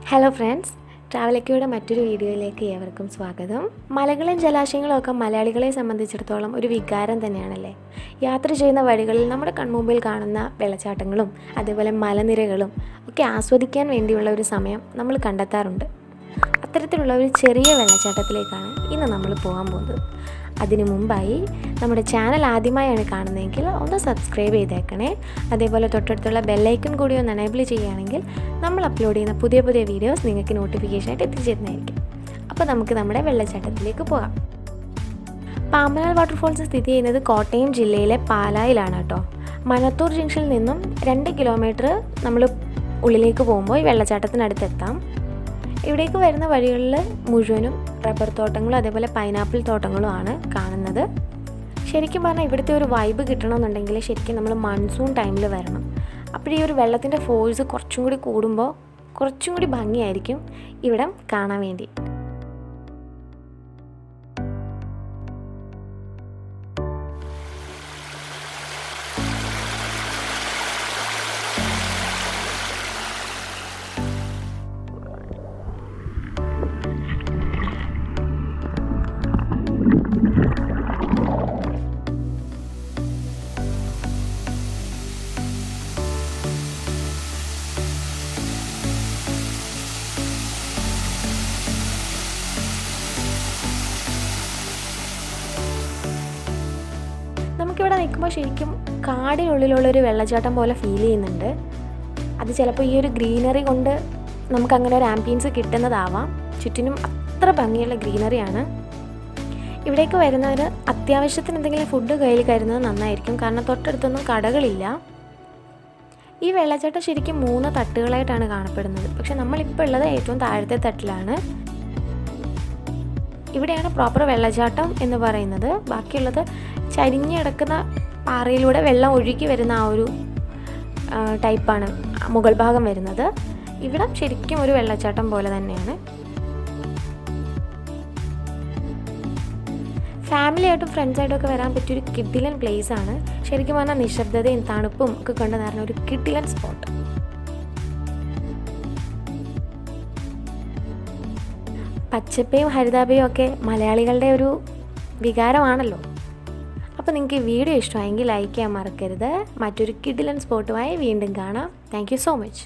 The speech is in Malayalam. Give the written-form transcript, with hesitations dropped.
ഹലോ ഫ്രണ്ട്സ്, ട്രാവലക്കയുടെ മറ്റൊരു വീഡിയോയിലേക്ക് ഏവർക്കും സ്വാഗതം. മലകളും ജലാശയങ്ങളും ഒക്കെ മലയാളികളെ സംബന്ധിച്ചിടത്തോളം ഒരു വികാരം തന്നെയാണല്ലേ. യാത്ര ചെയ്യുന്ന വഴികളിൽ നമ്മുടെ കൺമുമ്പിൽ കാണുന്ന വെള്ളച്ചാട്ടങ്ങളും അതേപോലെ മലനിരകളും ഒക്കെ ആസ്വദിക്കാൻ വേണ്ടിയുള്ള ഒരു സമയം നമ്മൾ കണ്ടെത്താറുണ്ട്. അത്തരത്തിലുള്ള ഒരു ചെറിയ വെള്ളച്ചാട്ടത്തിലേക്കാണ് ഇന്ന് നമ്മൾ പോകാൻ പോകുന്നത്. അതിനു മുമ്പായി നമ്മുടെ ചാനൽ ആദ്യമായാണ് കാണുന്നതെങ്കിൽ ഒന്ന് സബ്സ്ക്രൈബ് ചെയ്തേക്കണേ. അതേപോലെ തൊട്ടടുത്തുള്ള ബെല്ലൈക്കൺ കൂടി ഒന്ന് എനേബിൾ ചെയ്യുകയാണെങ്കിൽ നമ്മൾ അപ്ലോഡ് ചെയ്യുന്ന പുതിയ പുതിയ വീഡിയോസ് നിങ്ങൾക്ക് നോട്ടിഫിക്കേഷനായിട്ട് എത്തിച്ചേരുന്നതായിരിക്കും. അപ്പോൾ നമുക്ക് നമ്മുടെ വെള്ളച്ചാട്ടത്തിലേക്ക് പോകാം. പാമ്പനാൽ വാട്ടർഫോൾസ് സ്ഥിതി ചെയ്യുന്നത് കോട്ടയം ജില്ലയിലെ പാലായിലാണ് കേട്ടോ. മനത്തൂർ ജംഗ്ഷനിൽ നിന്നും 2 കിലോമീറ്റർ നമ്മൾ ഉള്ളിലേക്ക് പോകുമ്പോൾ ഈ വെള്ളച്ചാട്ടത്തിനടുത്തെത്താം. ഇവിടേക്ക് വരുന്ന വഴികളിൽ മുഴുവനും റബ്ബർ തോട്ടങ്ങളും അതേപോലെ പൈനാപ്പിൾ തോട്ടങ്ങളും ആണ് കാണുന്നത്. ശരിക്കും പറഞ്ഞാൽ ഇവിടുത്തെ ഒരു വൈബ് കിട്ടണമെന്നുണ്ടെങ്കിൽ ശരിക്കും നമ്മൾ മൺസൂൺ ടൈമിൽ വരണം. അപ്പോൾ ഈ ഒരു വെള്ളത്തിൻ്റെ ഫോഴ്സ് കുറച്ചും കൂടി കൂടുമ്പോൾ കുറച്ചും കൂടി ഭംഗിയായിരിക്കും ഇവിടം കാണാൻ വേണ്ടി. നമുക്കിവിടെ നിൽക്കുമ്പോൾ ശരിക്കും കാടിനുള്ളിലുള്ളൊരു വെള്ളച്ചാട്ടം പോലെ ഫീൽ ചെയ്യുന്നുണ്ട്. അത് ചിലപ്പോൾ ഈ ഒരു ഗ്രീനറി കൊണ്ട് നമുക്കങ്ങനെ ഒരു ആംബിയൻസ് കിട്ടുന്നതാവാം. ചുറ്റിനും അത്ര ഭംഗിയുള്ള ഗ്രീനറിയാണ്. ഇവിടേക്ക് വരുന്നവർ അത്യാവശ്യത്തിന് എന്തെങ്കിലും ഫുഡ് കയ്യിൽ കരുതുന്നത് നന്നായിരിക്കും, കാരണം തൊട്ടടുത്തൊന്നും കടകളില്ല. ഈ വെള്ളച്ചാട്ടം ശരിക്കും 3 തട്ടുകളായിട്ടാണ് കാണപ്പെടുന്നത്. പക്ഷെ നമ്മളിപ്പോൾ ഉള്ളത് ഏറ്റവും താഴത്തെ തട്ടിലാണ്. ഇവിടെയാണ് പ്രോപ്പർ വെള്ളച്ചാട്ടം എന്ന് പറയുന്നത്. ബാക്കിയുള്ളത് ചരിഞ്ഞ് കിടക്കുന്ന പാറയിലൂടെ വെള്ളം ഒഴുകി വരുന്ന ആ ഒരു ടൈപ്പാണ് മുകൾ ഭാഗം വരുന്നത്. ഇവിടെ ശരിക്കും ഒരു വെള്ളച്ചാട്ടം പോലെ തന്നെയാണ്. ഫാമിലിയായിട്ടും ഫ്രണ്ട്സായിട്ടും ഒക്കെ വരാൻ പറ്റിയൊരു കിഡിലൻ പ്ലേസ് ആണ്. ശരിക്കും പറഞ്ഞാൽ നിശബ്ദതയും തണുപ്പും ഒക്കെ കണ്ടു നിറഞ്ഞ ഒരു കിഡിലൻ സ്പോട്ട്. പച്ചപ്പയും ഹരിതാപയും ഒക്കെ മലയാളികളുടെ ഒരു വികാരമാണല്ലോ. അപ്പോൾ നിങ്ങൾക്ക് ഈ വീഡിയോ ഇഷ്ടമായെങ്കിൽ ലൈക്ക് ചെയ്യാൻ മറക്കരുത്. മറ്റൊരു കിഡിലൻ സ്പോട്ടുമായി വീണ്ടും കാണാം. Thank you so much.